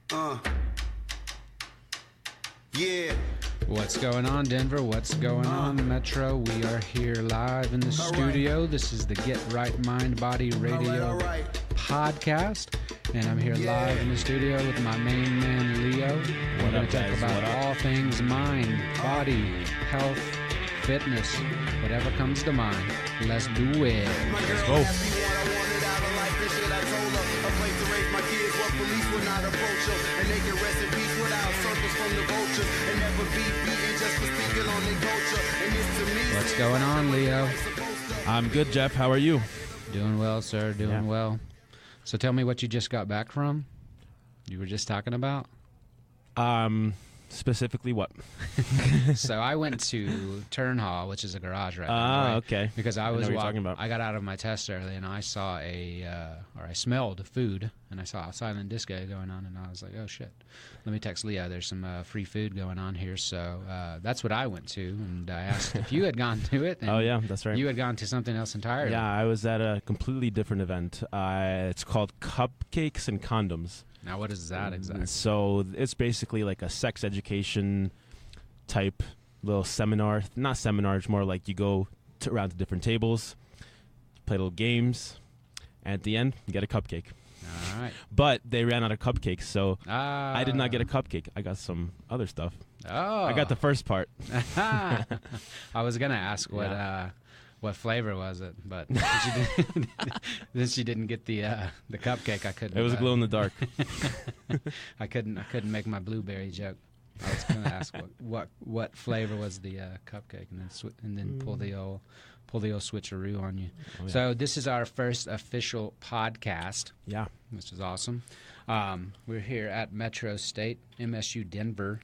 Yeah. What's going on, Denver? What's going on, Metro? We are here live in the studio. This is the Get Right Mind Body Radio podcast. And I'm here live in the studio with my main man, Leo. We're going to talk about all things mind, body, health, fitness, whatever comes to mind. Let's do it. Let's go. What's going on, Leo? I'm good, Jeff. How are you? Doing well, sir. Doing well. So tell me what you just got back from. You were just talking about? Specifically what? So I went to Turn Hall, which is a garage right now. Ah, right? okay. Because I know was what you're talking about. I got out of my test early, and I saw I smelled food, and I saw a silent disco going on, and I was like, oh shit, let me text Leo. There's some free food going on here, so that's what I went to, and I asked if you had gone to it. And Oh yeah, that's right. You had gone to something else entirely. Yeah, I was at a completely different event. It's called Cupcakes and Condoms. Now, what is that exactly? So it's basically like a sex education type little seminar. Not seminar, it's more like you go around to different tables, play little games, and at the end, you get a cupcake. All right. But they ran out of cupcakes, so I did not get a cupcake. I got some other stuff. Oh. I got the first part. I was going to ask what flavor was it, but since you didn't get the cupcake, I couldn't. It was glow in the dark. I couldn't make my blueberry joke. I was going to ask what flavor was the cupcake, and then pull the old switcheroo on you. Oh, yeah. So this is our first official podcast. Yeah, which is awesome. We're here at Metro State, MSU Denver,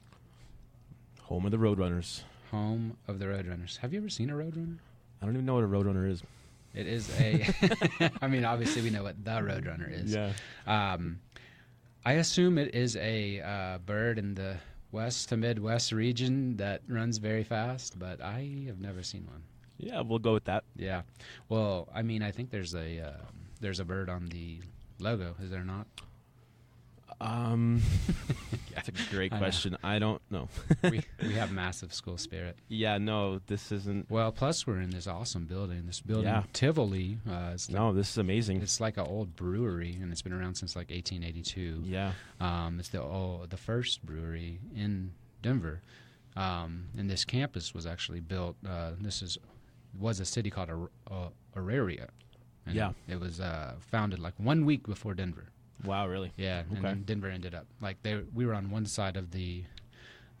home of the Roadrunners. Home of the Roadrunners. Have you ever seen a Roadrunner? I don't even know what a Roadrunner is. It is a... I mean, obviously we know what the Roadrunner is. Yeah. I assume it is a bird in the west to Midwest region that runs very fast, but I have never seen one. Yeah, we'll go with that. Yeah. Well, I mean, I think there's a bird on the logo, is there not? That's a great question. I don't know. we have massive school spirit. Yeah, no, this isn't. Well, plus we're in this awesome building. This building, Yeah. Tivoli. This is amazing. It's like an old brewery, and it's been around since like 1882. Yeah. It's the first brewery in Denver. And this campus was actually built. Was a city called Auraria. And Yeah. It was founded like 1 week before Denver. Wow, really? Yeah, Okay. and then Denver ended up we were on one side of the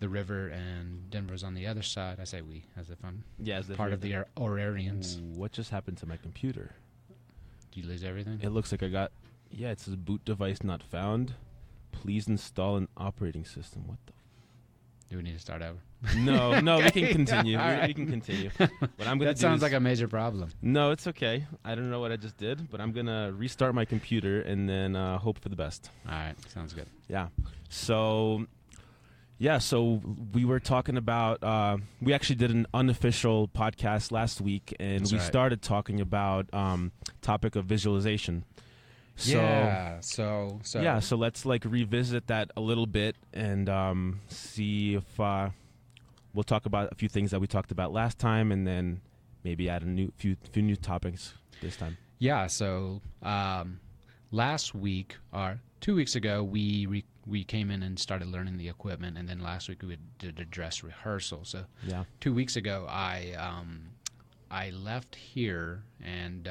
river, and Denver's on the other side. I say we, as if I'm part of the Aurarians. What just happened to my computer? Did you lose everything? It looks like I got. Yeah, it says boot device not found. Please install an operating system. What the? Do we need to start over? No, Okay. we can continue. All right. We can continue. What I'm gonna That sounds like a major problem. No, it's okay. I don't know what I just did, but I'm gonna restart my computer and then hope for the best. All right, sounds good. Yeah. So we were talking about. We actually did an unofficial podcast last week, and That's we right. started talking about topic of visualization. So, yeah. So so let's revisit that a little bit and see if we'll talk about a few things that we talked about last time, and then maybe add a few new topics this time. Yeah. So last week or 2 weeks ago, we came in and started learning the equipment, and then last week we did a dress rehearsal. So 2 weeks ago, I left here and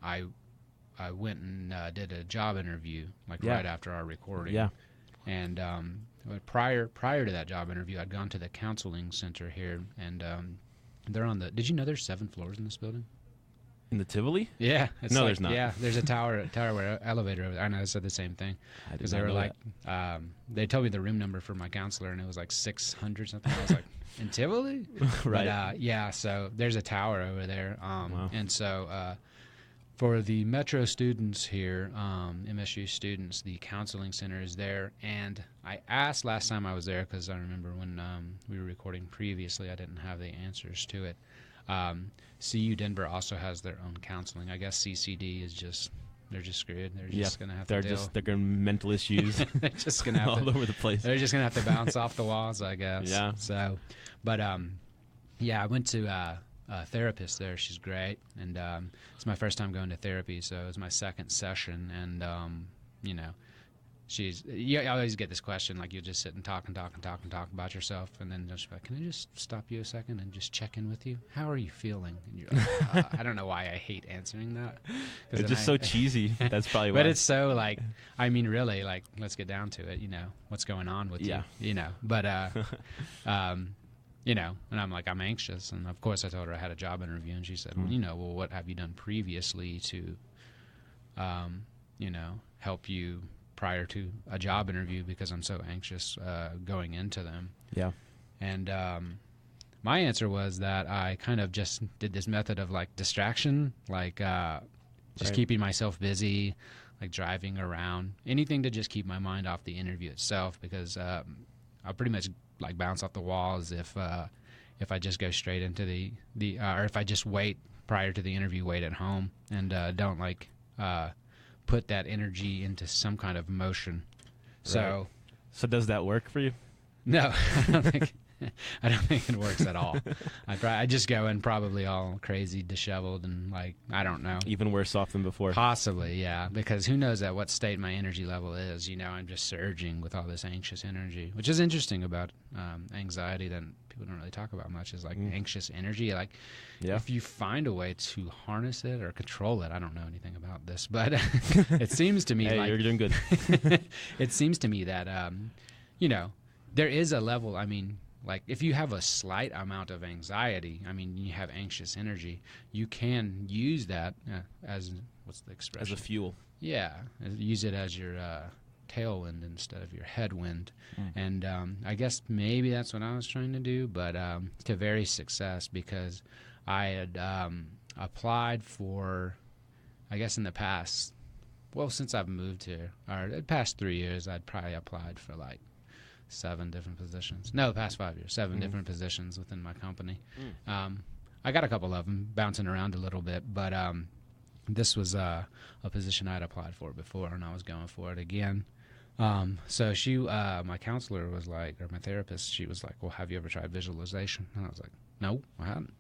I went and did a job interview right after our recording. Yeah. And prior to that job interview, I'd gone to the counseling center here, and they're on the. Did you know there's 7 floors in this building? In the Tivoli? Yeah. No, there's not. Yeah, there's a tower where elevator over there. I know I said the same thing because they were like, they told me the room number for my counselor, and it was like 600 something. I was like, in Tivoli? Right. But, so there's a tower over there, Wow. and so. For the Metro students here, MSU students, the counseling center is there. And I asked last time I was there, because I remember when we were recording previously, I didn't have the answers to it. CU Denver also has their own counseling. I guess CCD is just they're just screwed. They're just gonna have to they're gonna mental issues. They're just gonna have all over the place. They're just gonna have to bounce off the walls, I guess. Yeah. So, but yeah, I went to a therapist there. She's great, and it's my first time going to therapy, so it was my second session, and you know. I always get this question, like, you just sit and talk about yourself, and then just like, can I just stop you a second and just check in with you? How are you feeling? And you're like, I don't know why I hate answering that. It's just so cheesy. That's probably why. But it's so, like, I mean, really, like, let's get down to it, you know, what's going on with you, you know. But, you know, and I'm like, I'm anxious. And, of course, I told her I had a job interview, and she said, well, you know, what have you done previously to, you know, help you prior to a job interview, because I'm so anxious going into them. Yeah. And my answer was that I kind of just did this method of, like, distraction, like just keeping myself busy, like driving around, anything to just keep my mind off the interview itself, because I'll pretty much, like, bounce off the walls if I just go straight into the or if I just wait prior to the interview, wait at home, and don't, like, put that energy into some kind of motion. So does that work for you? No, I don't think it works at all. I just go in probably all crazy, disheveled, and, like, I don't know. Even worse off than before. Possibly, yeah, because who knows at what state my energy level is. You know, I'm just surging with all this anxious energy, which is interesting about anxiety that people don't really talk about much, is, like, anxious energy. Like, if you find a way to harness it or control it, I don't know anything about this, but it seems to me hey, like you're doing good. It seems to me that, you know, there is a level, I mean, like, if you have a slight amount of anxiety, I mean, you have anxious energy, you can use that as, what's the expression? As a fuel. Yeah, use it as your tailwind instead of your headwind. And I guess maybe that's what I was trying to do, but to very success, because I had applied for, I guess in the past, well, since I've moved here, or the past 3 years, I'd probably applied for, like, 7 different positions. No, the past 5 years, 7 different positions within my company. I got a couple of them bouncing around a little bit, but this was a position I'd applied for before, and I was going for it again. So she, my counselor was like, or my therapist, she was like, well, have you ever tried visualization? And I was like, no, I hadn't.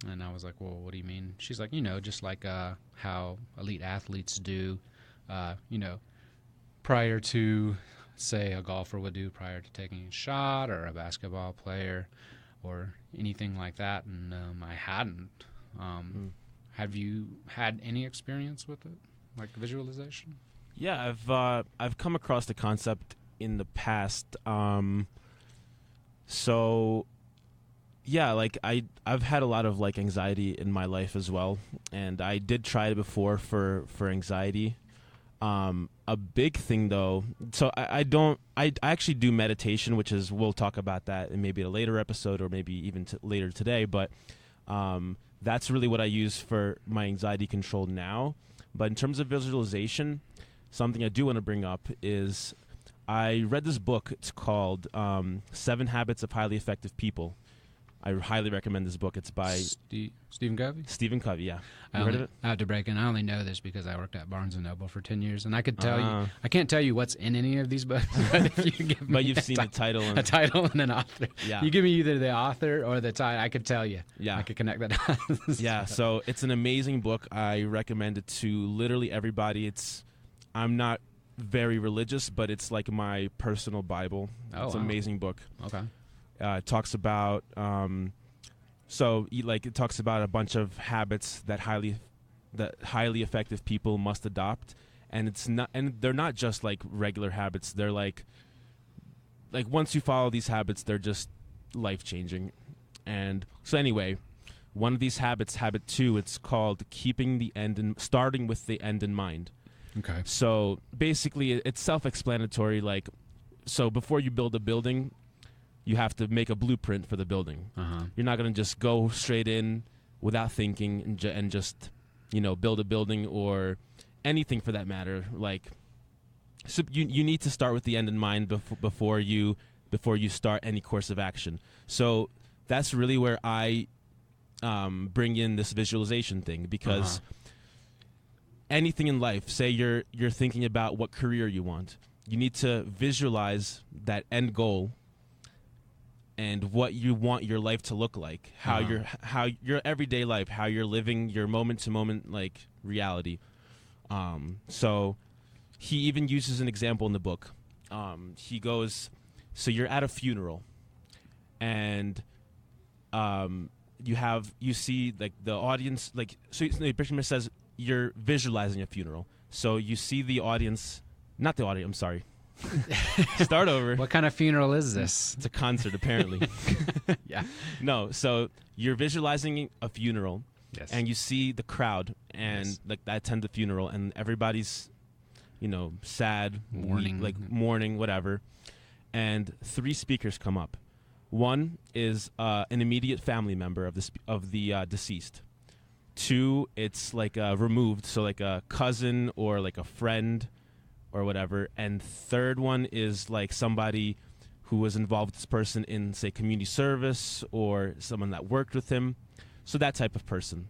And I was like, well, what do you mean? She's like, you know, just like how elite athletes do, you know, prior to, say, a golfer would do prior to taking a shot, or a basketball player, or anything like that. And I hadn't. Have you had any experience with it, like visualization? Yeah, I've come across the concept in the past. So yeah, like I've had a lot of, like, anxiety in my life as well, and I did try it before for anxiety. A big thing though, so I actually do meditation, which is, we'll talk about that in maybe a later episode, or maybe even later today, but that's really what I use for my anxiety control now. But in terms of visualization, something I do want to bring up is I read this book. It's called 7 Habits of Highly Effective People. I highly recommend this book. It's by Stephen Covey? Stephen Covey, yeah. I have to break in. I only know this because I worked at Barnes & Noble for 10 years, and I could tell you, I can't tell you what's in any of these books, but if you give me but you've seen the title. A title and an author. Yeah. You give me either the author or the title, I could tell you. Yeah. I could connect the dots. Yeah, so it's an amazing book. I recommend it to literally everybody. I'm not very religious, but it's like my personal Bible. It's an amazing book. Okay. It talks about it talks about a bunch of habits that highly effective people must adopt, and they're not just, like, regular habits. They're like once you follow these habits, they're just life changing. And so anyway, one of these habits, habit 2, it's called starting with the end in mind. Okay. So basically, it's self-explanatory. Like, so before you build a building, you have to make a blueprint for the building. You're not going to just go straight in without thinking and just, you know, build a building or anything for that matter. Like, so you need to start with the end in mind before you start any course of action. So that's really where I bring in this visualization thing, because anything in life, say you're thinking about what career you want, you need to visualize that end goal and what you want your life to look like, how your everyday life, how you're living your moment to moment like reality. So he even uses an example in the book. He goes, so you're at a funeral, and you see like the audience, like, so the Bishop says you're visualizing a funeral. So you see the audience, not the audience, I'm sorry. Start over. What kind of funeral is this? It's a concert, apparently. Yeah. No, so you're visualizing a funeral, Yes. and you see the crowd and Yes. like that attend the funeral, and everybody's, sad, Mourning. mourning, whatever. And 3 speakers come up. One is an immediate family member of the deceased. 2, it's like removed, so like a cousin or like a friend or whatever. And 3rd one is like somebody who was involved with this person in, say, community service, or someone that worked with him. So that type of person.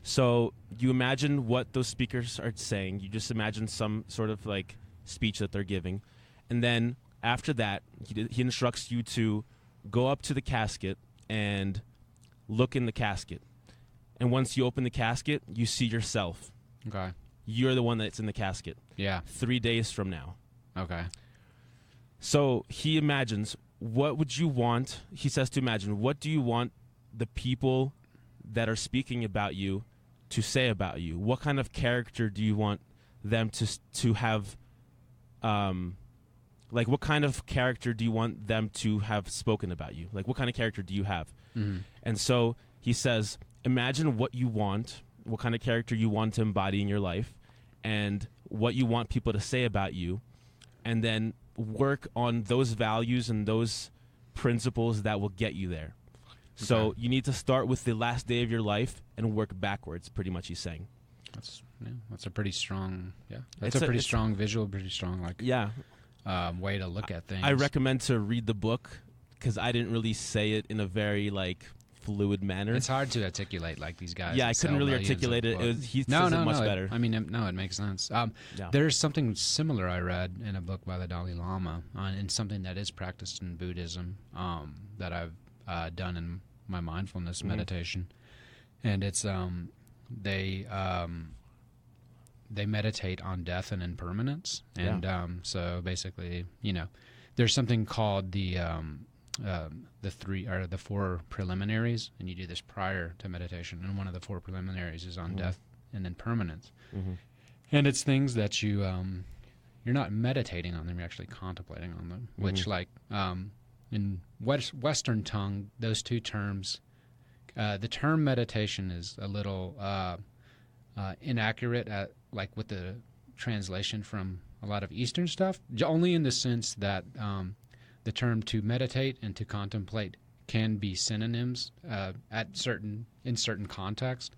So you imagine what those speakers are saying. You just imagine some sort of like speech that they're giving. And then after that, he instructs you to go up to the casket and look in the casket. And once you open the casket, you see yourself. Okay. You're the one that's in the casket. Yeah. 3 days from now. Okay. So he imagines, what would you want? He says to imagine, what do you want the people that are speaking about you to say about you? What kind of character do you want them to have? Like, what kind of character do you want them to have spoken about you? Like, what kind of character do you have? Mm-hmm. And so he says, imagine what you want, what kind of character you want to embody in your life, and what you want people to say about you, and then work on those values and those principles that will get you there. So Okay. you need to start with the last day of your life and work backwards, pretty much he's saying. That's a pretty strong, That's It's a a- pretty it's- strong visual, pretty strong Yeah. way to look at things. I recommend to read the book because I didn't really say it in a very, like, fluid manner. It's hard to articulate like these guys. Yeah, that I couldn't sell really millions of articulate it. books. He No, says no, it much no. better. It makes sense. Yeah. There's something similar I read in a book by the Dalai Lama, and something that is practiced in Buddhism that I've done in my mindfulness meditation, and it's they meditate on death and impermanence, and so basically, there's something called the 4 preliminaries, and you do this prior to meditation, and one of the 4 preliminaries is on death and impermanence. Mm-hmm. And it's things that you're not meditating on them, you're actually contemplating on them, which like in Western tongue, those 2 terms, the term meditation is a little inaccurate like with the translation from a lot of Eastern stuff, only in the sense that the term to meditate and to contemplate can be synonyms in certain context.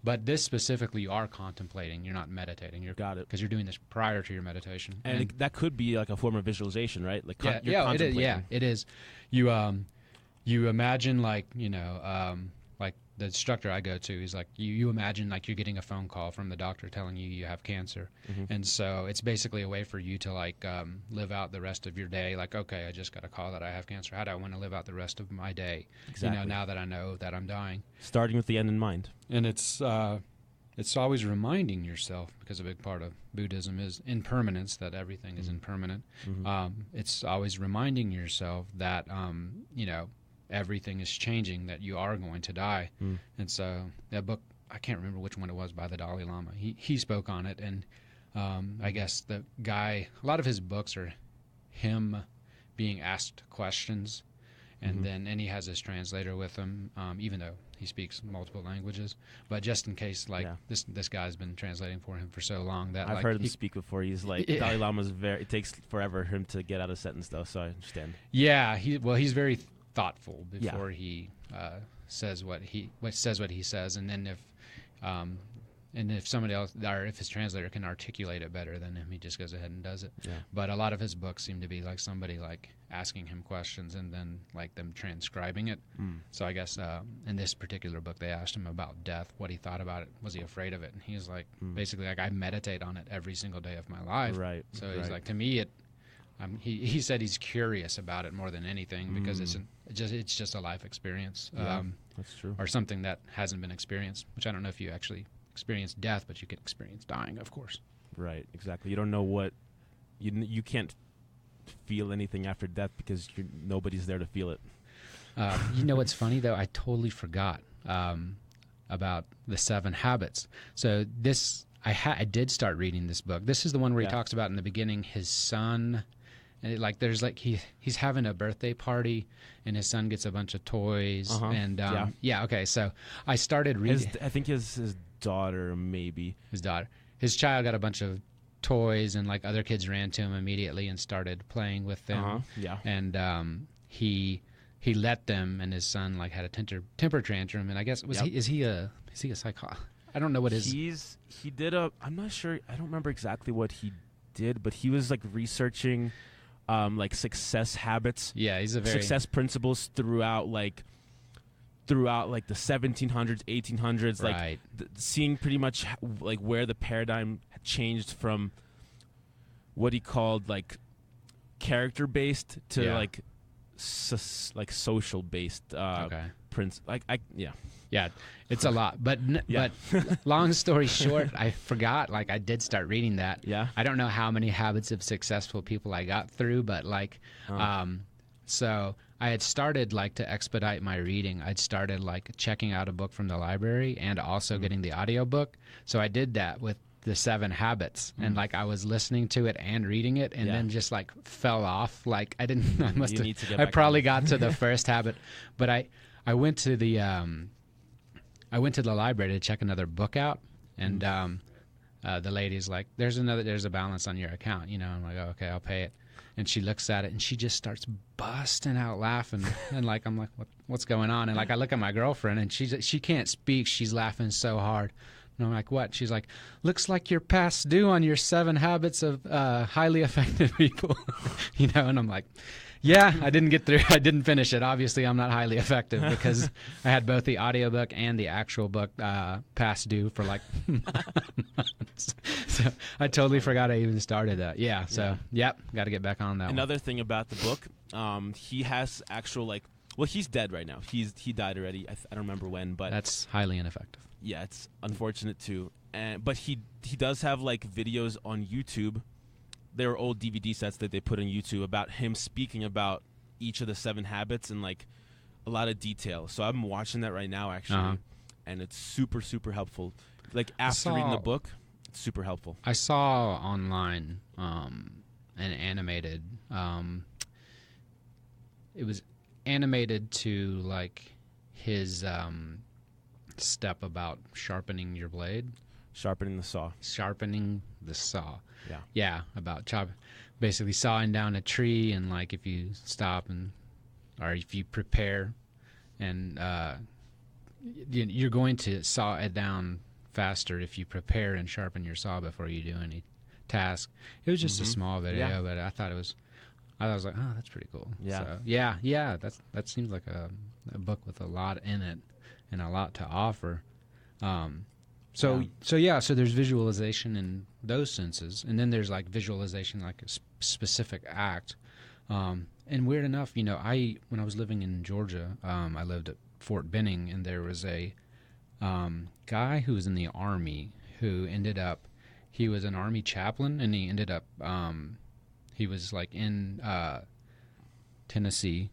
But this specifically, you are contemplating. You're not meditating. Got it. Because you're doing this prior to your meditation. And that could be like a form of visualization, right? Like you're it is. contemplating. Yeah, it is. You imagine like like the instructor I go to. He's like you imagine like you're getting a phone call from the doctor telling you have cancer, and so it's basically a way for you to like live out the rest of your day. Like, okay, I just got a call that I have cancer. How do I want to live out the rest of my day? Exactly. Now that I know that I'm dying. Starting with the end in mind. And it's always reminding yourself, because a big part of Buddhism is impermanence, that everything is impermanent. It's always reminding yourself that everything is changing, that you are going to die. And so that book, I can't remember which one it was, by the Dalai Lama. He spoke on it, and I guess the guy, a lot of his books are him being asked questions, and he has his translator with him, even though he speaks multiple languages. But just in case, this guy's been translating for him for so long that I've heard him speak before. He's like, Dalai Lama's it takes forever for him to get out a sentence, though, so I understand. Yeah, he's very thoughtful before he says what he says, and then if and if somebody else, or if his translator can articulate it better than him, he just goes ahead and does it. Yeah. But a lot of his books seem to be like somebody like asking him questions and then like them transcribing it. So I guess in this particular book, they asked him about death, what he thought about it, was he afraid of it? And he's like, basically, like, I meditate on it every single day of my life. Right. So he's like, to me, he said he's curious about it more than anything because it's just a life experience. That's true. Or something that hasn't been experienced, which I don't know if you actually experience death, but you can experience dying, of course. Right, exactly. You don't know what you can't feel anything after death because nobody's there to feel it. You know what's funny though? I totally forgot about the 7 Habits. So this I did start reading this book. This is the one where he talks about in the beginning his son. And there's like he's having a birthday party, and his son gets a bunch of toys, and okay. So I started reading. I think his daughter, maybe his daughter, his child got a bunch of toys, and like other kids ran to him immediately and started playing with them. And he let them, and his son like had a temper tantrum, and I guess is he a psychologist? I don't know what he did I'm not sure. I don't remember exactly what he did, but he was like researching. Like success habits, he's a very success principles throughout the 1700s, 1800s, right. Seeing pretty much like where the paradigm had changed from what he called like character based to like social based Yeah, it's a lot. But long story short, I forgot. Like, I did start reading that. Yeah. I don't know how many habits of successful people I got through, but like, so I had started like to expedite my reading. I'd started like checking out a book from the library and also getting the audiobook. So I did that with the 7 Habits, and like I was listening to it and reading it, and then just like fell off. Like I probably got to the first habit, but I went to the library to check another book out, and the lady's like, there's a balance on your account, you know. I'm like, oh, okay, I'll pay it. And she looks at it, and she just starts busting out laughing, and like I'm like, what's going on? And like I look at my girlfriend, and she can't speak. She's laughing so hard. And I'm like, what? She's like, looks like you're past due on your 7 habits of highly effective people, you know. And I'm like, yeah, I didn't finish it. Obviously, I'm not highly effective because I had both the audiobook and the actual book past due for like months. So I totally forgot I even started that. Yeah, so got to get back on that. Another thing about the book, he has actual he's dead right now. He died already. I don't remember when, but that's highly ineffective. Yeah, it's unfortunate too. But he does have like videos on YouTube. There are old DVD sets that they put on YouTube about him speaking about each of the 7 habits and like a lot of detail. So I'm watching that right now actually, and it's super, super helpful. Like after reading the book, it's super helpful. I saw online an animated. It was animated to like his step about sharpening your blade. Sharpening the saw. Yeah, about basically sawing down a tree, and like if you stop or if you prepare, and you're going to saw it down faster if you prepare and sharpen your saw before you do any task. It was just a small video, but I was like, oh, that's pretty cool. Yeah. So that seems like a book with a lot in it and a lot to offer. So there's visualization in those senses, and then there's like visualization like a specific act. And weird enough, you know, when I was living in Georgia, I lived at Fort Benning, and there was a guy who was in the Army who he was an Army chaplain, and he ended up he was like in Tennessee,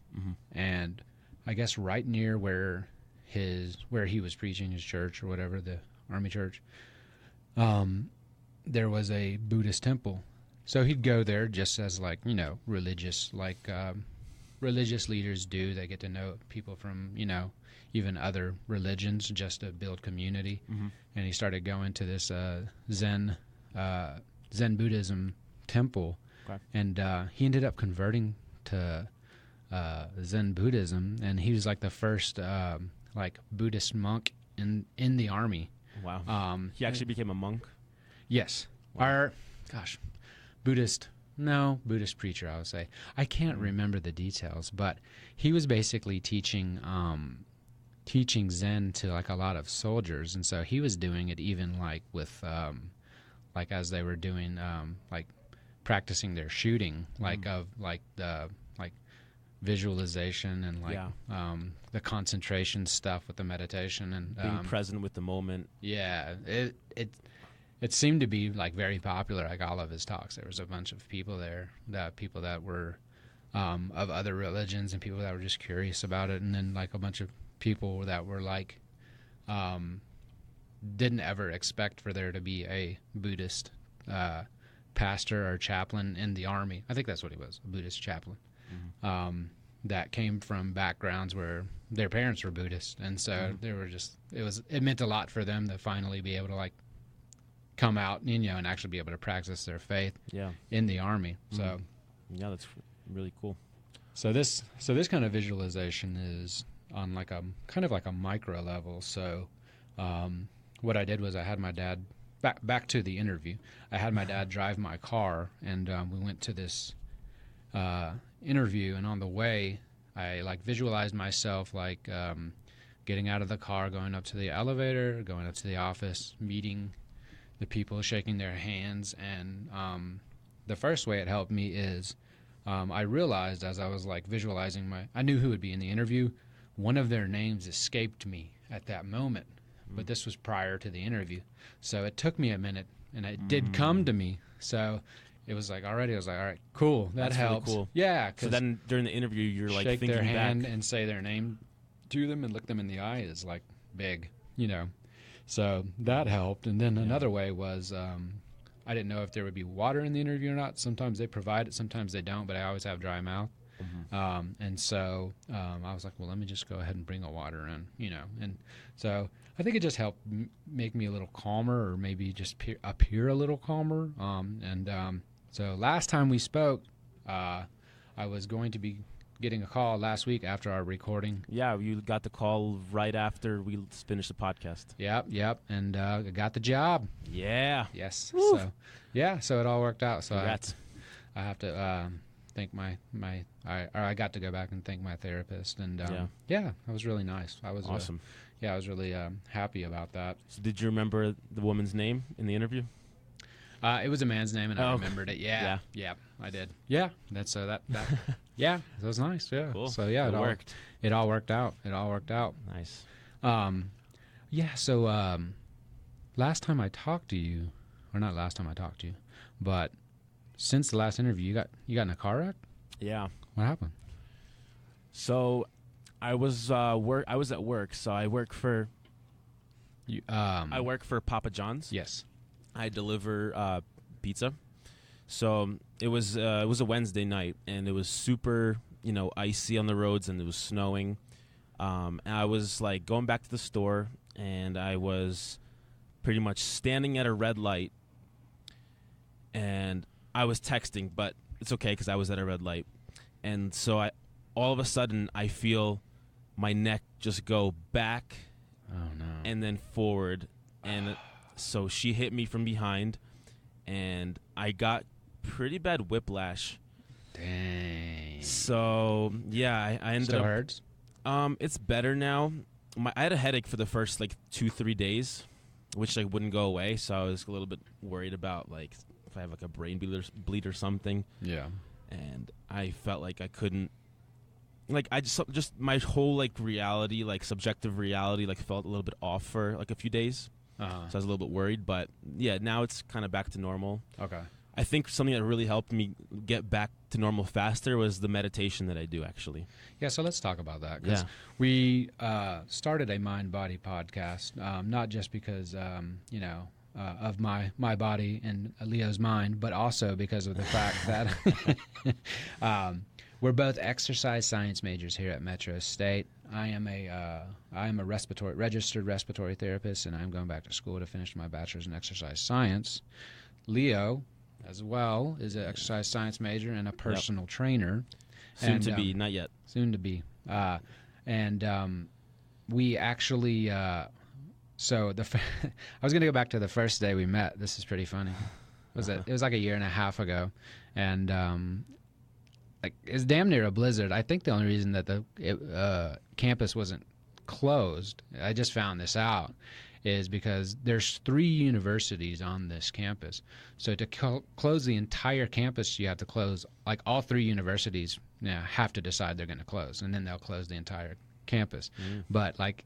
and I guess right near where he was preaching his church or whatever, the Army church, there was a Buddhist temple. So he'd go there just as like, you know, religious leaders do. They get to know people from, you know, even other religions just to build community. And he started going to this Zen Buddhism temple. Okay. And he ended up converting to Zen Buddhism, and he was like the first like Buddhist monk in the Army. Wow. He actually became a monk? Yes. Wow. Buddhist preacher, I would say. I can't remember the details, but he was basically teaching Zen to like a lot of soldiers, and so he was doing it even like with like as they were doing like practicing their shooting, like of like the like visualization and like the concentration stuff with the meditation and being present with the moment. Yeah, it seemed to be like very popular, like all of his talks. There was a bunch of people there, people that were of other religions and people that were just curious about it, and then like a bunch of people that were like didn't ever expect for there to be a Buddhist pastor or chaplain in the army. I think that's what he was, a Buddhist chaplain. That came from backgrounds where their parents were Buddhist, and so they were just it meant a lot for them to finally be able to like come out, and actually be able to practice their faith in the army. So yeah, that's really cool. So this kind of visualization is on like a kind of like a micro level. So what I did was I had my dad back to the interview. I had my dad drive my car, and we went to this interview, and on the way I like visualized myself like getting out of the car, going up to the elevator, going up to the office, meeting the people, shaking their hands. And the first way it helped me is I realized as I was like visualizing I knew who would be in the interview. One of their names escaped me at that moment, but this was prior to the interview. So it took me a minute, and it did come to me. So it was like already, I was like, all right, cool, that helps. Really cool. Yeah. So then during the interview, you're like shake thinking their hand back and say their name to them and look them in the eye is like big, So that helped. And then another way was I didn't know if there would be water in the interview or not. Sometimes they provide it, sometimes they don't, but I always have dry mouth. And so I was like, well, let me just go ahead and bring a water in, And so I think it just helped make me a little calmer, or maybe just appear a little calmer. So last time we spoke, I was going to be getting a call last week after our recording. Yeah, you got the call right after we finished the podcast. Yep. And I got the job. Yeah. Yes. Woo. So it all worked out. So Congrats. I have to thank I got to go back and thank my therapist. And it was really nice. I was awesome. I was really happy about that. So did you remember the woman's name in the interview? It was a man's name, and I remembered it. Yeah, I did. Yeah, that yeah, that was nice. Yeah, cool. So yeah, it worked. It all worked out. Nice. Yeah. So last time I talked to you, or not last time I talked to you, but since the last interview, you got in a car wreck? Yeah. What happened? So I was I was at work. So I work for Papa John's. Yes. I deliver pizza. So it was a Wednesday night, and it was super, icy on the roads, and it was snowing. And I was like going back to the store, and I was pretty much standing at a red light, and I was texting, but it's okay because I was at a red light. And so all of a sudden I feel my neck just go back, and then forward, and so she hit me from behind, and I got pretty bad whiplash. Dang. So yeah, I ended Still up. hurts? It's better now. I had a headache for the first 2-3 days, which wouldn't go away. So I was a little bit worried about if I have a brain bleed or something. Yeah. And I felt like I couldn't. I just my whole reality, subjective reality, felt a little bit off for a few days. So I was a little bit worried, but yeah, now it's kind of back to normal. Okay. I think something that really helped me get back to normal faster was the meditation that I do, actually. Yeah, so let's talk about that. Because we started a mind-body podcast, not just because, of my body and Leo's mind, but also because of the fact that we're both exercise science majors here at Metro State. I am a registered respiratory therapist, and I'm going back to school to finish my bachelor's in exercise science. Leo, as well, is an exercise science major and a personal trainer. Soon to be, not yet. Soon to be. And we actually So I was going to go back to the first day we met. This is pretty funny. It was like a year and a half ago, and like it's damn near a blizzard. I think the only reason that the campus wasn't closed, I just found this out, is because there's 3 universities on this campus. So to close the entire campus, you have to close, like all 3 universities have to decide they're going to close, and then they'll close the entire campus. But like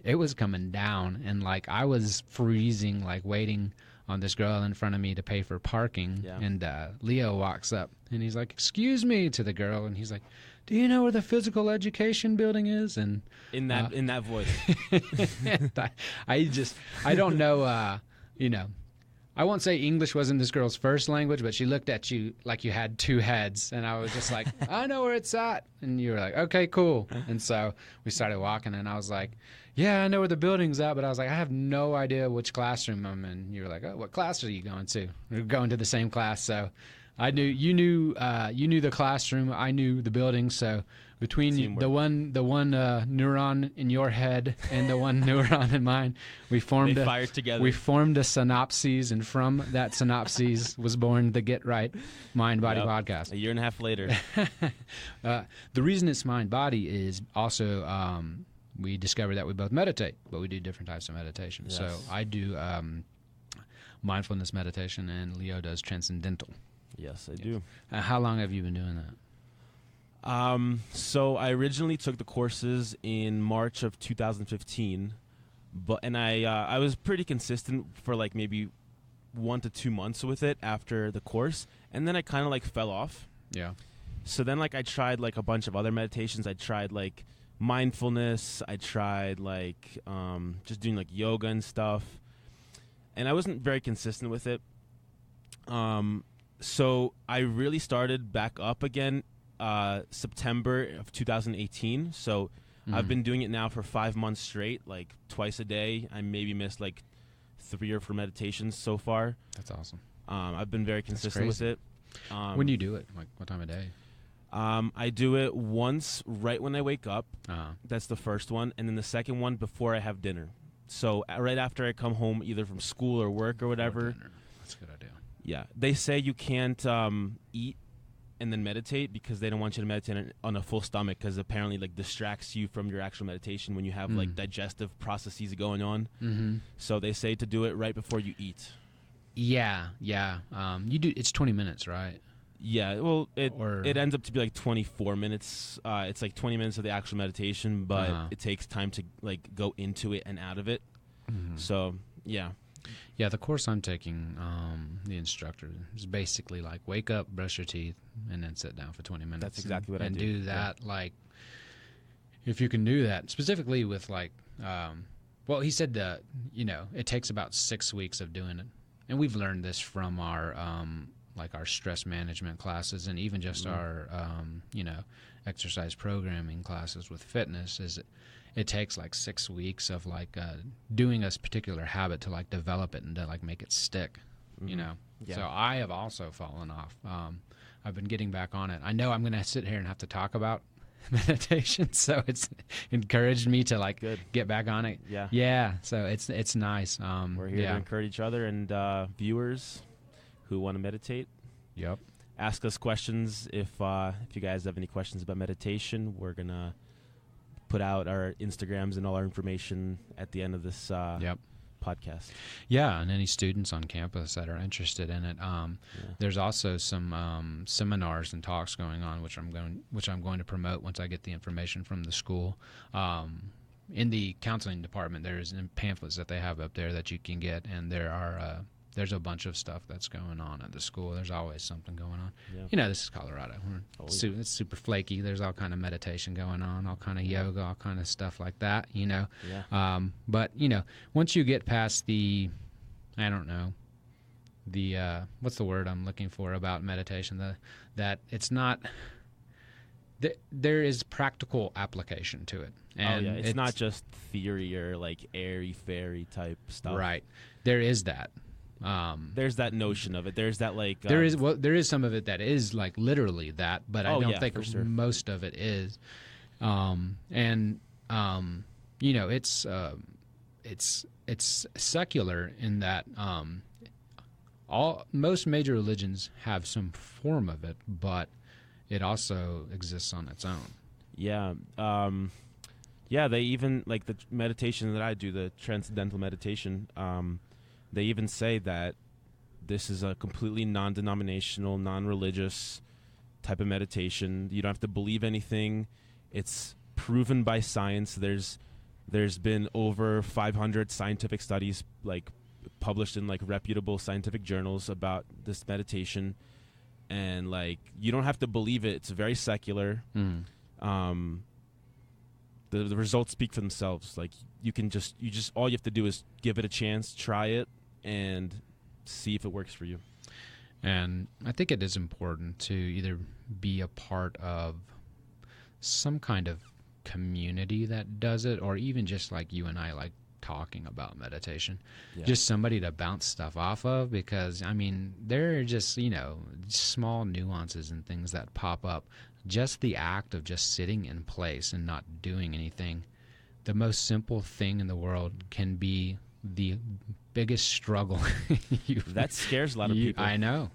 it was coming down, and like I was freezing, like waiting on this girl in front of me to pay for parking. And Leo walks up and he's like, "Excuse me," to the girl, and he's like, "Do you know where the physical education building is?" And in that voice, I don't know. I won't say English wasn't this girl's first language, but she looked at you like you had 2 heads, and I was just like, "I know where it's at," and you were like, "Okay, cool." And so we started walking, and I was like, "Yeah, I know where the building's at," but I was like, "I have no idea which classroom I'm in." You were like, "Oh, what class are you going to?" We're going to the same class, so I knew you knew the classroom. I knew the building, so between Teamwork. the one neuron in your head and the one neuron in mine, we formed together. We formed a synopsis, and from that synopsis was born the Get Right Mind Body podcast. A year and a half later. The reason it's mind body is also we discovered that we both meditate, but we do different types of meditation. Yes. So I do mindfulness meditation, and Leo does transcendental. Yes, I do. How long have you been doing that? So I originally took the courses in March of 2015, and I was pretty consistent for like maybe 1 to 2 months with it after the course, and then I kind of like fell off. Yeah. So then like I tried like a bunch of other meditations. I tried like mindfulness. I tried like just doing like yoga and stuff, and I wasn't very consistent with it. So I really started back up again September of 2018. So I've been doing it now for 5 months straight, like twice a day. I maybe missed like 3 or 4 meditations so far. That's awesome. I've been very consistent with it. When do you do it? Like what time of day? I do it once right when I wake up. That's the first one. And then the second one before I have dinner. So right after I come home either from school or work or whatever. That's a good idea. Yeah. They say you can't eat and then meditate because they don't want you to meditate on a full stomach because apparently like distracts you from your actual meditation when you have like digestive processes going on. Mm-hmm. So they say to do it right before you eat. Yeah. You do. It's 20 minutes, right? Yeah, well, it ends up to be like 24 minutes. It's like 20 minutes of the actual meditation, but it takes time to like go into it and out of it. Mm-hmm. So, yeah. Yeah, the course I'm taking, the instructor is basically like wake up, brush your teeth, and then sit down for 20 minutes. That's exactly what I do. And do that, like, if you can do that, specifically with like, well, he said that, it takes about 6 weeks of doing it. And we've learned this from our, like our stress management classes and even just our, exercise programming classes with fitness is it takes like 6 weeks of like doing a particular habit to like develop it and to like make it stick, Yeah. So I have also fallen off. I've been getting back on it. I know I'm going to sit here and have to talk about meditation, so it's encouraged me to like get back on it. Yeah. So it's nice. We're here to encourage each other and viewers who want to meditate. Yep. Ask us questions if you guys have any questions about meditation. We're gonna put out our Instagrams and all our information at the end of this podcast. Yeah, and any students on campus that are interested in it. There's also some seminars and talks going on, which I'm going to promote once I get the information from the school. In the counseling department, there's pamphlets that they have up there that you can get, and there's a bunch of stuff that's going on at the school. There's always something going on. Yeah. This is Colorado. It's super flaky. There's all kind of meditation going on, all kind of yoga, all kind of stuff like that, Yeah. But, once you get past the, I don't know, the, what's the word I'm looking for about meditation? That it's not, there is practical application to it. And it's not just theory or like airy-fairy type stuff. Right. There is that. There's that notion of it. There's that like there is some of it that is like literally that, but I don't think most of it is. It's it's secular in that most major religions have some form of it, but it also exists on its own. Yeah. Yeah, they even, like the meditation that I do, the transcendental meditation, they even say that this is a completely non-denominational, non-religious type of meditation. You don't have to believe anything. It's proven by science. There's been over 500 scientific studies like published in like reputable scientific journals about this meditation, and like you don't have to believe it. It's very secular. The results speak for themselves. Like you just all you have to do is give it a chance, try it, and see if it works for you. And I think it is important to either be a part of some kind of community that does it, or even just like you and I like talking about meditation. Yeah. Just somebody to bounce stuff off of, because I mean there are just, you know, small nuances and things that pop up. Just the act of just sitting in place and not doing anything, the most simple thing in the world, can be the biggest struggle. That scares a lot of people. I know.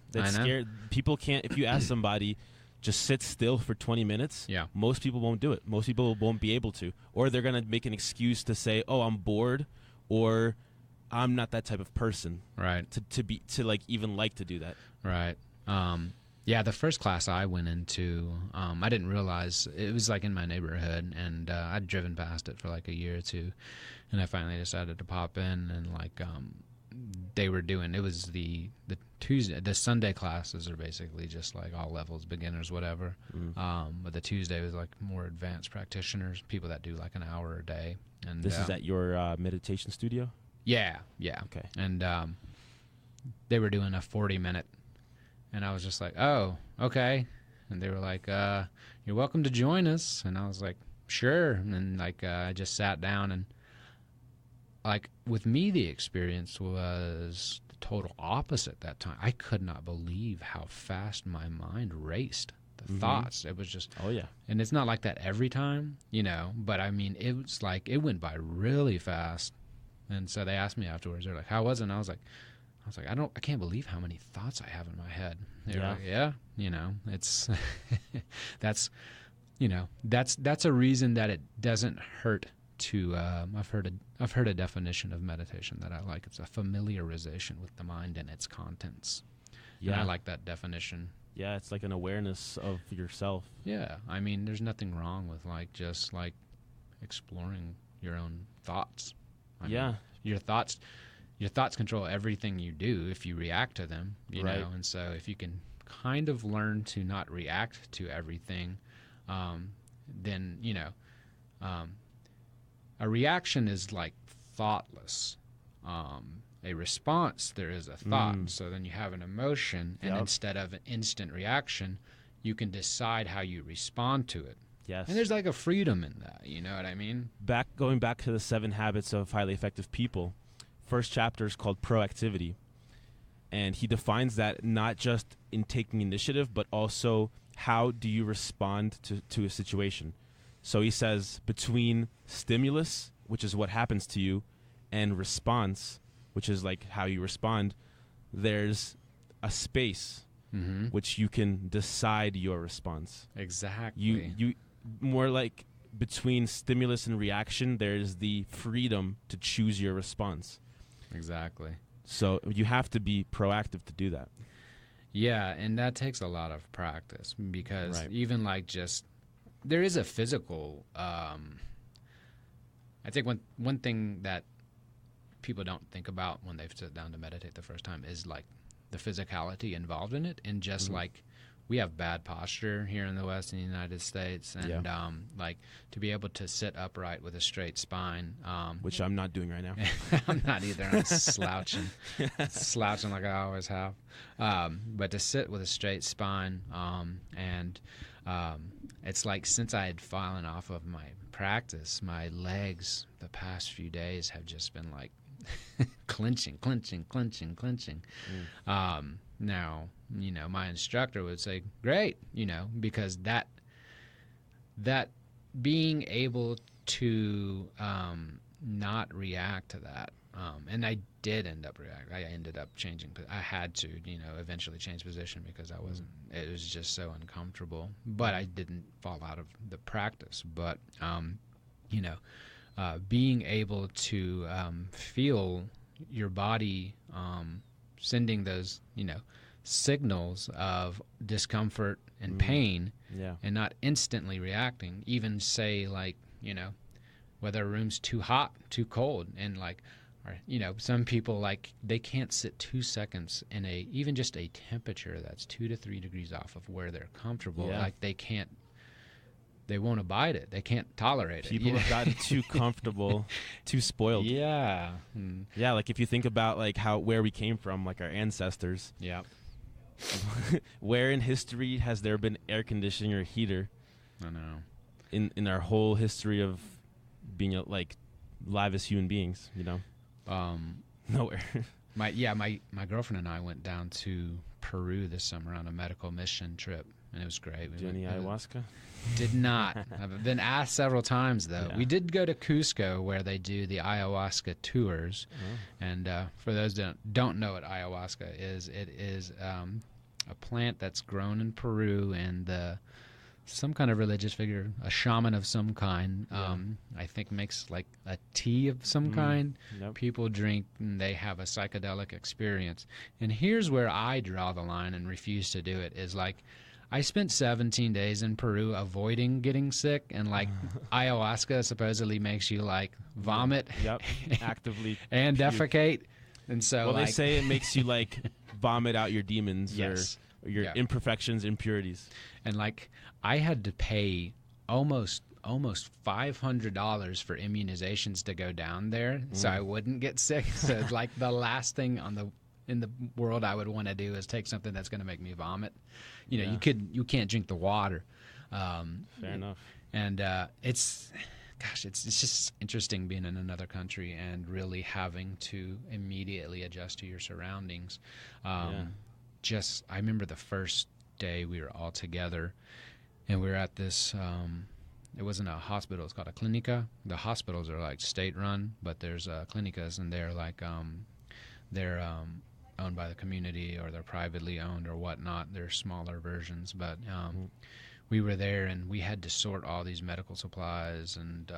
People can't, if you ask somebody just sit still for 20 minutes, most people won't do it. Most people won't be able to, or they're going to make an excuse to say, oh, I'm bored, or I'm not that type of person, right, to like even like to do that, right. Yeah, the first class I went into, I didn't realize it was like in my neighborhood, and I'd driven past it for like a year or two, and I finally decided to pop in, and like they were doing, it was the Sunday classes are basically just like all levels, beginners, whatever. But the Tuesday was like more advanced practitioners, people that do like an hour a day. And this is at your meditation studio? Yeah. Okay. And they were doing a 40-minute. And I was just like, oh, okay. And they were like, you're welcome to join us. And I was like, sure. And then like I just sat down, and like with me, the experience was the total opposite that time. I could not believe how fast my mind raced. The thoughts, it was just, oh yeah. And it's not like that every time, you know, but I mean, it was like, it went by really fast. And so they asked me afterwards, they're like, how was it? And I was like, I can't believe how many thoughts I have in my head. They were like, yeah, you know, it's, that's a reason that it doesn't hurt to, I've heard a definition of meditation that I like. It's a familiarization with the mind and its contents. Yeah. And I like that definition. Yeah. It's like an awareness of yourself. Yeah. I mean, there's nothing wrong with like, just like exploring your own thoughts. I mean, your thoughts control everything you do if you react to them, you know, and so if you can kind of learn to not react to everything, then, you know, a reaction is like thoughtless. A response, there is a thought, so then you have an emotion, and instead of an instant reaction, you can decide how you respond to it. Yes. And there's like a freedom in that, you know what I mean? Going back to the 7 habits of highly effective people, first chapter is called proactivity, and he defines that not just in taking initiative, but also how do you respond to a situation. So he says between stimulus, which is what happens to you, and response, which is like how you respond, there's a space which you can decide your response. Exactly. You more like between stimulus and reaction, there's the freedom to choose your response. Exactly. So you have to be proactive to do that. Yeah, and that takes a lot of practice, because even like just, there is a physical, I think one thing that people don't think about when they've sat down to meditate the first time is like the physicality involved in it, and just like we have bad posture here in the West in the United States, and like to be able to sit upright with a straight spine, which I'm not doing right now. I'm not either. I'm slouching like I always have. But to sit with a straight spine, and it's like since I had fallen off of my practice, my legs the past few days have just been like clenching. Now, you know, my instructor would say, great, you know, because that being able to not react to that. And I did end up reacting. I ended up changing. I had to, eventually change position because I wasn't. It was just so uncomfortable. But I didn't fall out of the practice. But being able to feel your body sending those, signals of discomfort and pain, and not instantly reacting. Even say like, whether a room's too hot, too cold, and like. Some people like they can't sit 2 seconds in even just a temperature that's 2 to 3 degrees off of where they're comfortable. Yeah. Like they won't abide it. They can't tolerate it. People have gotten too comfortable, too spoiled. Yeah. Yeah, like if you think about like where we came from, like our ancestors. Yeah. Where in history has there been air conditioning or heater? I know. In our whole history of being like live as human beings, nowhere. My girlfriend and I went down to Peru this summer on a medical mission trip, and it was great. Did you any ayahuasca? Did not. I've been asked several times though. Yeah. We did go to Cusco where they do the ayahuasca tours, and for those that don't know what ayahuasca is, it is a plant that's grown in Peru, and some kind of religious figure, a shaman of some kind, I think makes like a tea of some kind. Yep. People drink and they have a psychedelic experience. And here's where I draw the line and refuse to do it is like, I spent 17 days in Peru avoiding getting sick, and like ayahuasca supposedly makes you like vomit. Yep. Actively. And defecate. And so they say it makes you like vomit out your demons. Yes. Or your imperfections, impurities. And like I had to pay almost $500 for immunizations to go down there so I wouldn't get sick. So like the last thing in the world I would want to do is take something that's going to make me vomit. You can't drink the water. Fair enough. And it's just interesting being in another country and really having to immediately adjust to your surroundings. I remember the first day we were all together, and we were at this. It wasn't a hospital; it's called a clinica. The hospitals are like state-run, but there's clinicas, and they're like they're owned by the community, or they're privately owned, or whatnot. They're smaller versions, but we were there, and we had to sort all these medical supplies and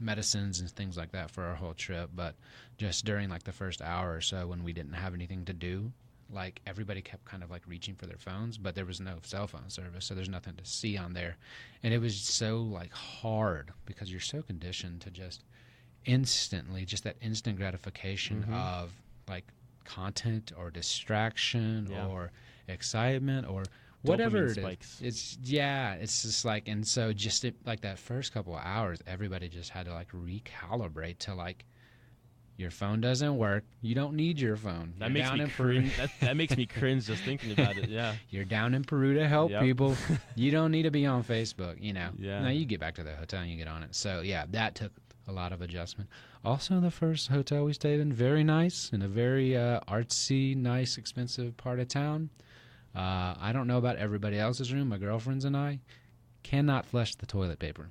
medicines and things like that for our whole trip. But just during like the first hour or so, when we didn't have anything to do, like everybody kept kind of like reaching for their phones, but there was no cell phone service, so there's nothing to see on there. And it was so like hard because you're so conditioned to just instantly, just that instant gratification of like content or distraction or excitement or whatever it is. It's just like, and so just like that first couple of hours, everybody just had to like recalibrate to like, your phone doesn't work. You don't need your phone. That makes me cringe. That makes me cringe just thinking about it. Yeah. You're down in Peru to help people. You don't need to be on Facebook. Yeah. Now you get back to the hotel and you get on it. So yeah, that took a lot of adjustment. Also, the first hotel we stayed in, very nice, in a very artsy, nice, expensive part of town. I don't know about everybody else's room. My girlfriends and I cannot flush the toilet paper.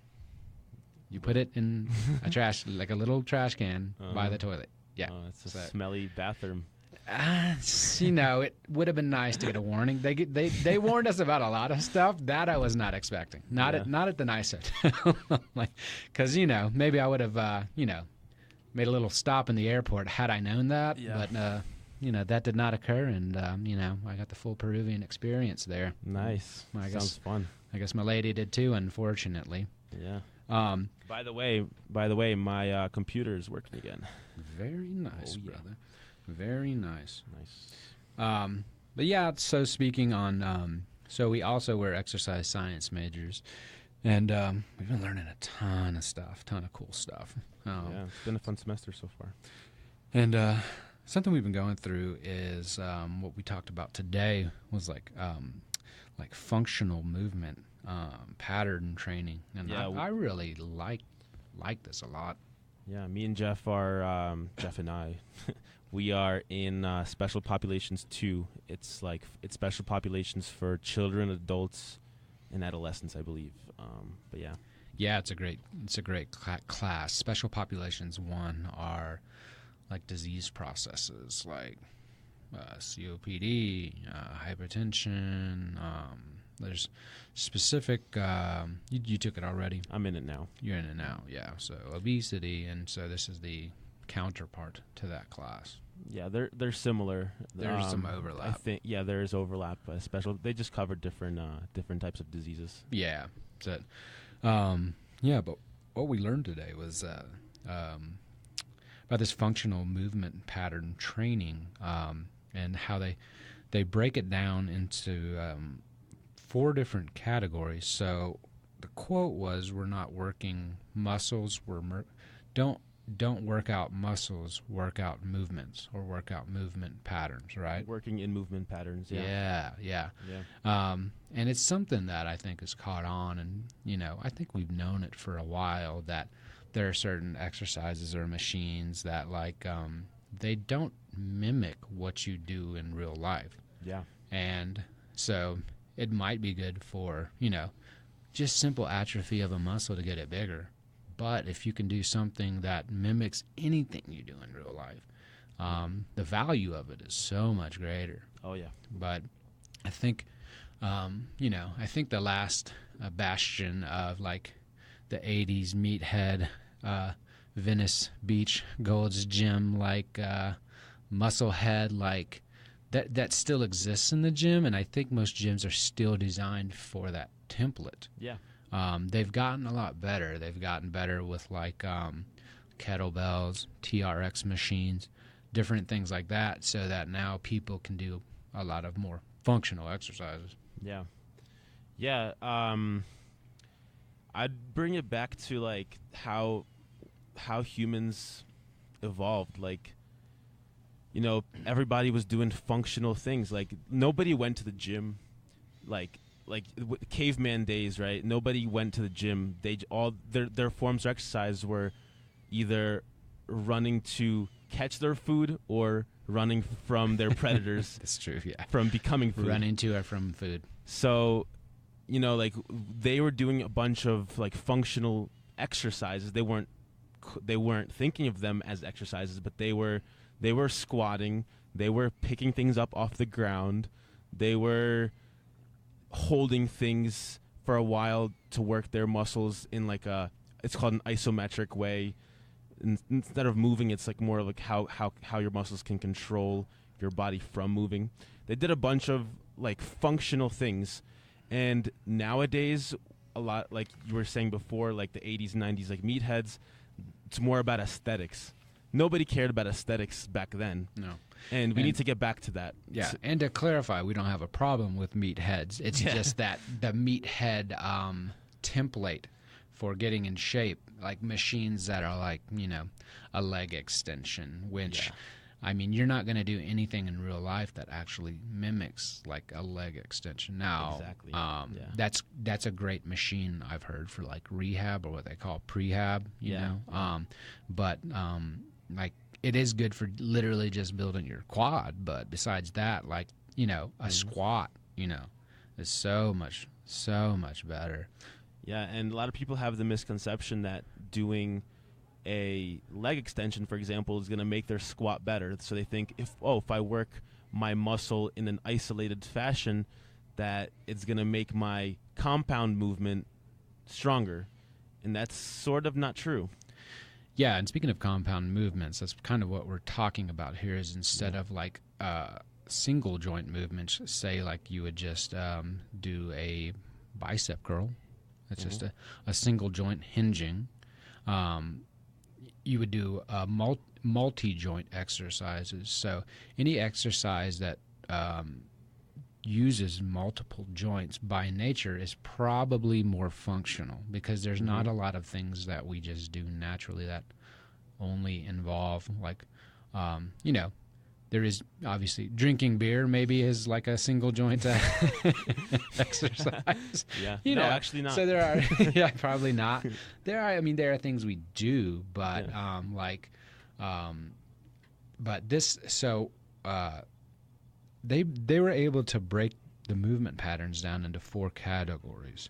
You put it in a trash, like a little trash can by the toilet. Yeah. Oh, it's a smelly bathroom. It would have been nice to get a warning. They warned us about a lot of stuff that I was not expecting. Not at the nice hotel. Because, maybe I would have, made a little stop in the airport had I known that. Yeah. But, that did not occur. And, I got the full Peruvian experience there. Nice. Sounds fun. I guess my lady did too, unfortunately. Yeah. By the way, my computer is working again. Very nice, brother. Very nice. But yeah, so speaking on, so we also were exercise science majors, and we've been learning a ton of cool stuff. It's been a fun semester so far. And something we've been going through is what we talked about today was like functional movement. Pattern training, and I really like this a lot. Yeah, me and Jeff are Jeff and I. We are in Special Populations 2. It's Special Populations for children, adults, and adolescents, I believe. But yeah. Yeah, it's a great class. Special populations one are like disease processes like COPD, hypertension. There's specific. You took it already. I'm in it now. You're in it now. Yeah. So obesity, and so this is the counterpart to that class. Yeah, they're similar. There's some overlap. I think there is overlap. They just cover different types of diseases. Yeah. So, but what we learned today was about this functional movement pattern training, and how they break it down into 4 different categories. So the quote was, "We're not working muscles. Don't work out muscles, work out movements, or work out movement patterns," right? Working in movement patterns, yeah. Yeah. And it's something that I think has caught on, and, I think we've known it for a while, that there are certain exercises or machines that, like, they don't mimic what you do in real life. Yeah. And so it might be good for, just simple atrophy of a muscle to get it bigger. But if you can do something that mimics anything you do in real life, the value of it is so much greater. Oh, yeah. But I think, I think the last bastion of, like, the 80s meathead, Venice Beach, Gold's Gym, like, muscle head, like, that still exists in the gym, and I think most gyms are still designed for that template. Yeah. They've gotten a lot better. They've gotten better with, like, kettlebells, TRX machines, different things like that, so that now people can do a lot of more functional exercises. Yeah. Yeah. I'd bring it back to, like, how humans evolved. Like, everybody was doing functional things. Like, nobody went to the gym, like caveman days, right? Nobody went to the gym. They all their forms of exercise were either running to catch their food or running from their predators. That's true, yeah. From becoming food. Running to or from food. So, like, they were doing a bunch of, like, functional exercises. They weren't thinking of them as exercises, but they were squatting. They were picking things up off the ground. They were holding things for a while to work their muscles in, like, it's called an isometric way. Instead of moving, it's like more like how your muscles can control your body from moving. They did a bunch of, like, functional things, and nowadays, a lot, like you were saying before, like the 80s and 90s, like meatheads, it's more about aesthetics. Nobody cared about aesthetics back then. No. And we need to get back to that. Yeah, and to clarify, we don't have a problem with meatheads. It's just that the meathead template for getting in shape, like machines that are like, a leg extension, which, I mean, you're not going to do anything in real life that actually mimics, like, a leg extension. Now, exactly. That's a great machine, I've heard, for, like, rehab or what they call prehab, you know. But like, it is good for literally just building your quad, but besides that, like, a squat, is so much better. Yeah, and a lot of people have the misconception that doing a leg extension, for example, is going to make their squat better. So they think if I work my muscle in an isolated fashion, that it's going to make my compound movement stronger. And that's sort of not true. Yeah, and speaking of compound movements, that's kind of what we're talking about here, is instead of, like, single joint movements, say, like, you would just do a bicep curl. That's just a single joint hinging. You would do multi-joint exercises. So any exercise that uses multiple joints by nature is probably more functional, because there's not a lot of things that we just do naturally that only involve, like, there is obviously drinking beer maybe is like a single joint exercise. Yeah. No, actually not. So there are, probably not. There are things we do, but but this, so they were able to break the movement patterns down into 4 categories.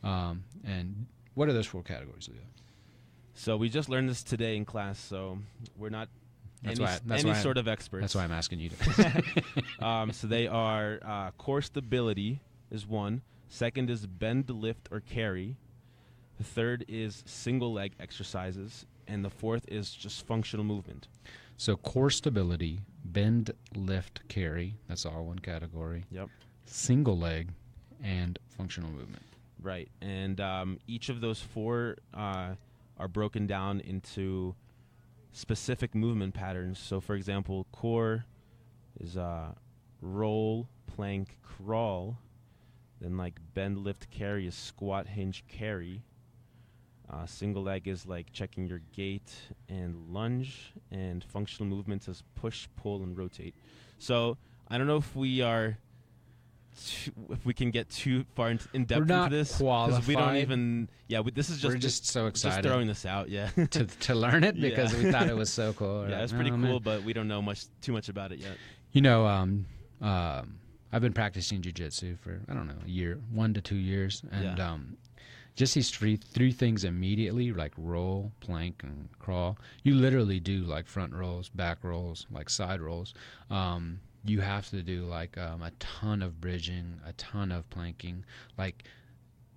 And what are those 4 categories, Leo? So we just learned this today in class, so we're not That's any why sort of experts. That's why I'm asking you. So they are core stability is 1. Second is bend, lift, or carry. The third is single leg exercises. And the fourth is just functional movement. So core stability, bend, lift, carry. That's all one category. Yep. Single leg and functional movement. Right. And each of those 4 are broken down into specific movement patterns. So, for example, core is roll, plank, crawl. Then, like, bend, lift, carry is squat, hinge, carry. Single leg is, like, checking your gait and lunge. And functional movements is push, pull, and rotate. So, I don't know if we are... if we can get too far in depth into this, qualified. We don't even. Yeah, this is just. We're just so excited. Just throwing this out, yeah. to learn it because we thought it was so cool. Yeah, it's pretty cool, but we don't know too much about it yet. You know, I've been practicing jiu-jitsu for I don't know a year, 1 to 2 years, and just these three things immediately, like roll, plank, and crawl. You literally do like front rolls, back rolls, like side rolls. You have to do like a ton of bridging, a ton of planking. Like,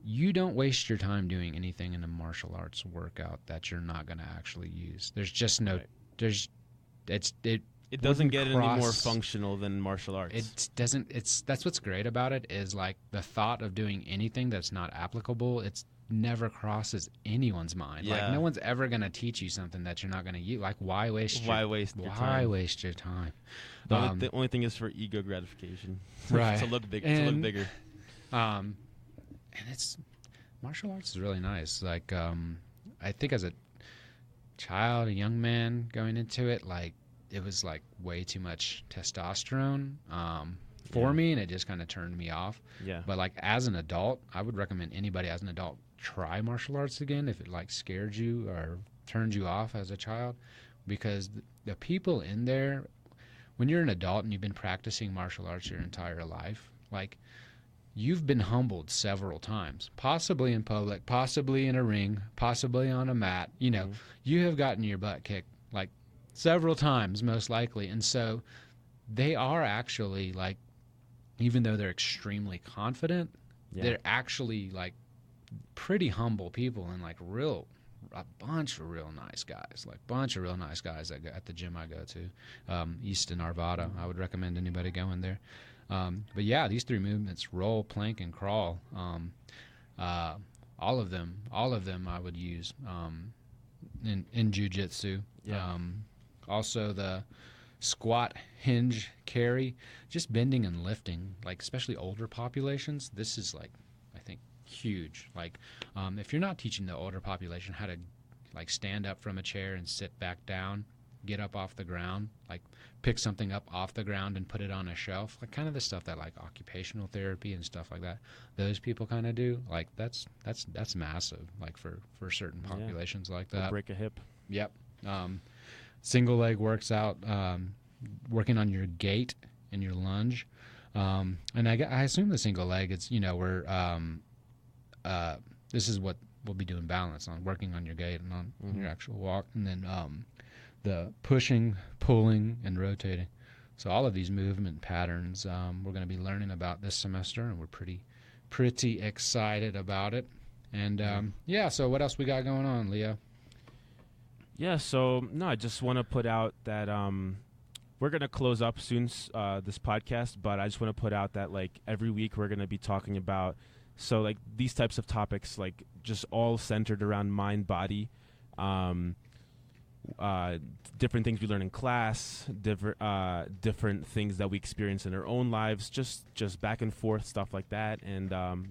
you don't waste your time doing anything in a martial arts workout that you're not going to actually use. There's just no, it doesn't get any more functional than martial arts. It doesn't. That's what's great about it is like the thought of doing anything that's not applicable. It's never crosses anyone's mind. Yeah. Like, no one's ever going to teach you something that you're not going to use. Like, why waste your time? The only thing is for ego gratification. Right. to look big, to look bigger. And it's martial arts is really nice. Like, I think as a child, a young man going into it, like, it was like way too much testosterone for me, and it just kind of turned me off. Yeah. But like as an adult, I would recommend anybody as an adult try martial arts again if it like scared you or turned you off as a child, because the people in there, when you're an adult and you've been practicing martial arts your entire life, like, you've been humbled several times, possibly in public, possibly in a ring, possibly on a mat. You know, you have gotten your butt kicked like several times, most likely. And so they are actually like, even though they're extremely confident, they're actually like pretty humble people and like a bunch of real nice guys, at the gym I go to, East in Arvada. I would recommend anybody going there. But yeah, these 3 movements, roll, plank, and crawl, all of them I would use in jiu-jitsu. Yeah. Also the squat, hinge, carry, just bending and lifting, like especially older populations. This is like, I think, huge. Like, if you're not teaching the older population how to like stand up from a chair and sit back down, get up off the ground, like pick something up off the ground and put it on a shelf, like kind of the stuff that like occupational therapy and stuff like that, those people kind of do, like that's massive, like for certain populations like that. Or break a hip. Yep. Single leg works out, working on your gait and your lunge. And I assume the single leg, it's, you know, where this is what we'll be doing balance on, working on your gait and on your actual walk. And then the pushing, pulling, and rotating. So all of these movement patterns we're going to be learning about this semester, and we're pretty excited about it. And so what else we got going on, Leo? Yeah, so no, I just want to put out that we're going to close up soon, this podcast, but I just want to put out that like every week we're going to be talking about, so like these types of topics, like just all centered around mind, body, different things we learn in class, different things that we experience in our own lives, just back and forth, stuff like that. And I'm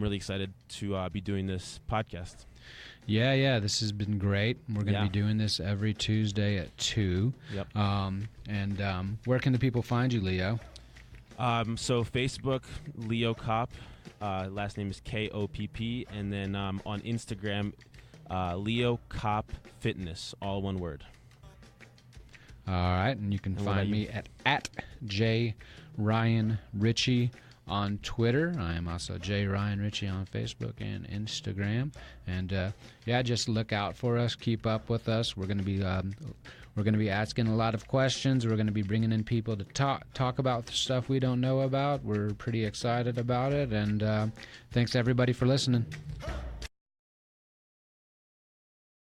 really excited to be doing this podcast. Yeah, this has been great. We're going to be doing this every Tuesday at 2. Yep. And where can the people find you, Leo? So Facebook, Leo Kopp. Last name is Kopp. And then on Instagram, Leo Kopp Fitness, all one word. All right, and you can find me at J Ryan Ritchie on Twitter. I am also J. Ryan Ritchie on Facebook and Instagram. And just look out for us. Keep up with us. We're going to be asking a lot of questions. We're going to be bringing in people to talk about stuff we don't know about. We're pretty excited about it. And thanks everybody for listening.